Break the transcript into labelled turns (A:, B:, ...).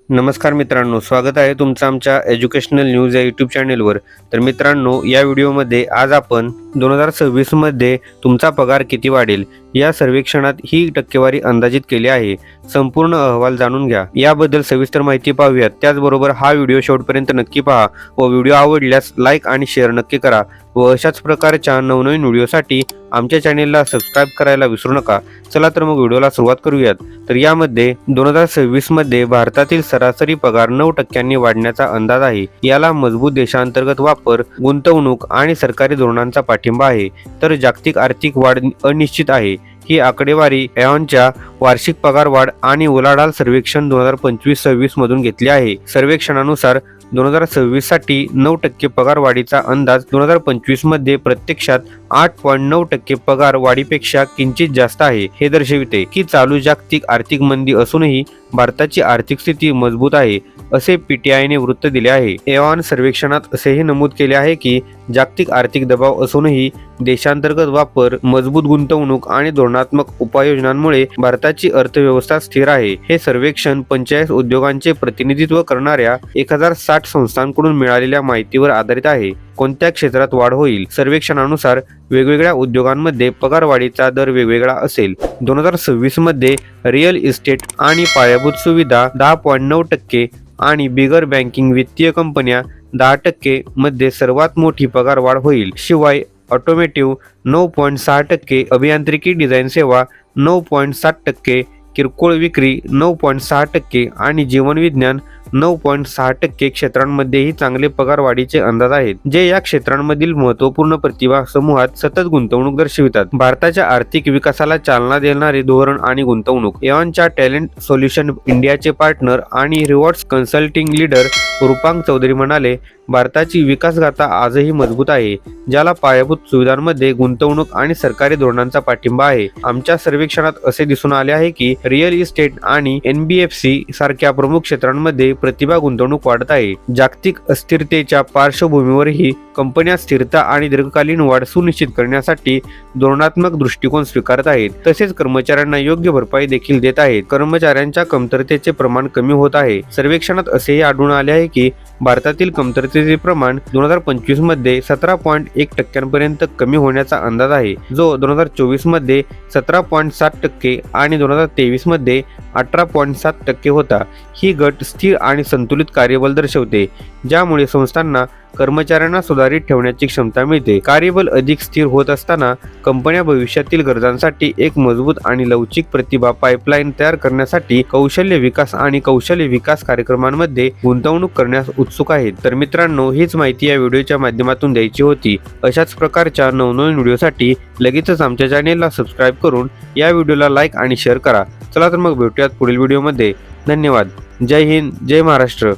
A: नमस्कार मित्रांनो, स्वागत आहे तुमचं आमच्या एज्युकेशनल न्यूज या यूट्यूब चॅनेलवर। तर मित्रांनो, या व्हिडिओमध्ये आज आपण 2026 मध्ये तुमचा पगार किती वाढेल या सर्वेक्षणात ही टक्केवारी अंदाजित केली आहे। संपूर्ण अहवाल जाणून घ्या, याबद्दल सविस्तर माहिती पाहूयात। त्याचबरोबर हा व्हिडिओ शेवटपर्यंत नक्की पहा व व्हिडिओ आवडल्यास लाईक आणि शेअर नक्की करा व अशाच प्रकारच्या नवनवीन व्हिडिओसाठी आमच्या चॅनेलला सबस्क्राईब करायला विसरू नका। चला तर मग व्हिडिओला सुरुवात करूयात। तर यामध्ये 2026 मध्ये भारतातील सरासरी पगार 9% वाढण्याचा अंदाज आहे। याला मजबूत देशांतर्गत वापर, गुंतवणूक आणि सरकारी धोरणांचा पाठिंबा आहे। तर जागतिक आर्थिक वाढ अनिश्चित आहे। ही आकडेवारी एऑनच्या वार्षिक पगार वाढ आणि उलाढाल सर्वेक्षण 2025-26 मधून घेतली आहे। सर्वेक्षणानुसार 2026 साठी 9% पगार वाढीचा अंदाज 2025 मध्ये प्रत्यक्षात 8.9% पगार वाढीपेक्षा किंचित जास्त आहे। हे दर्शविते की चालू जागतिक आर्थिक मंदी असूनही भारताची आर्थिक स्थिती मजबूत आहे, असे पीटीआयने वृत्त दिले आहे। एऑन सर्वेक्षणात असेही नमूद केले आहे की जागतिक आर्थिक दबाव असूनही देशांतर्गत वापर, मजबूत गुंतवणूक आणि धोरणात्मक उपाययोजनांमुळे भारताची अर्थव्यवस्था स्थिर आहे। हे सर्वेक्षण 45 उद्योगांचे प्रतिनिधित्व करणाऱ्या 1060 संस्थांकडून मिळालेल्या माहितीवर आधारित आहे। कोणत्या क्षेत्रात वाढ होईल? सर्वेक्षणानुसार वेगवेगळ्या उद्योगांमध्ये पगार वाढीचा दर वेगवेगळा असेल। 2026 मध्ये रिअल इस्टेट आणि पायाभूत सुविधा 10.9% आणि बिगर बँकिंग वित्तीय कंपन्या 10% मध्ये सर्वात मोठी पगार वाढ होईल। शिवाय ऑटोमेटिव्ह 9.6%, अभियांत्रिकी डिझाईन सेवा 9.7%, किरकोळ विक्री 9.6% आणि जीवनविज्ञान 9.6% क्षेत्रांमध्येही चांगले पगार वाढीचे अंदाज आहेत, जे या क्षेत्रांमधील महत्त्वपूर्ण प्रतिभा समूहात सतत गुंतवणूक दर्शवितात। भारताच्या आर्थिक विकासाला चालना देणारे धोरण आणि गुंतवणूक। एऑनच्या टॅलेंट सोल्युशन इंडियाचे पार्टनर आणि रिवॉर्ड्स कन्सल्टिंग लीडर रूपांक चौधरी म्हणाले, भारताची विकासगाथा आजही मजबूत आहे, ज्याला पायाभूत सुविधांमध्ये गुंतवणूक आणि सरकारी धोरणांचा पाठिंबा आहे। आमच्या सर्वेक्षणात असे दिसून आले आहे की रिअल इस्टेट आणि एनबीएफसी सारख्या प्रमुख क्षेत्रांमध्ये प्रतिभा गुंतवणूक वाढत आहे। जागतिक अस्थिरतेच्या पार्श्वभूमीवरही कंपन्या स्थिरता आणि दीर्घकालीन वाढ सुनिश्चित करण्यासाठी धोरणात्मक दृष्टिकोन स्वीकारत आहेत, तसेच कर्मचाऱ्यांना योग्य भरपाई देखील देत आहेत। कर्मचाऱ्यांच्या कमतरतेचे प्रमाण कमी होत आहे। सर्वेक्षणात असेही आढळून आले आहे की भारतातील कमतरतेचे प्रमाण 2025 मध्ये 17.1% कमी होण्याचा अंदाज आहे, जो 2024 मध्ये 17.7% आणि 2023 मध्ये 18.7% होता। ही घट स्थिर आणि संतुलित कार्यबल दर्शवते, ज्यामुळे संस्थांना कर्मचाऱ्यांना सुधारित ठेवण्याची क्षमता मिळते। कार्यबल अधिक स्थिर होत असताना कंपन्या भविष्यातील गरजांसाठी एक मजबूत आणि लवचिक प्रतिभा पाइपलाइन तयार करण्यासाठी कौशल्य विकास आणि कौशल्य विकास कार्यक्रमांमध्ये गुंतवणूक करण्यास उत्सुक आहेत। तर मित्रांनो, हीच माहिती या व्हिडिओच्या माध्यमातून द्यायची होती। अशाच प्रकारच्या नवनवीन व्हिडिओसाठी लगेचच आमच्या चॅनेलला सबस्क्राईब करून या व्हिडिओला लाईक आणि शेअर करा। चला तर मग भेटूयात पुढील व्हिडिओमध्ये। धन्यवाद। जय हिंद, जय महाराष्ट्र।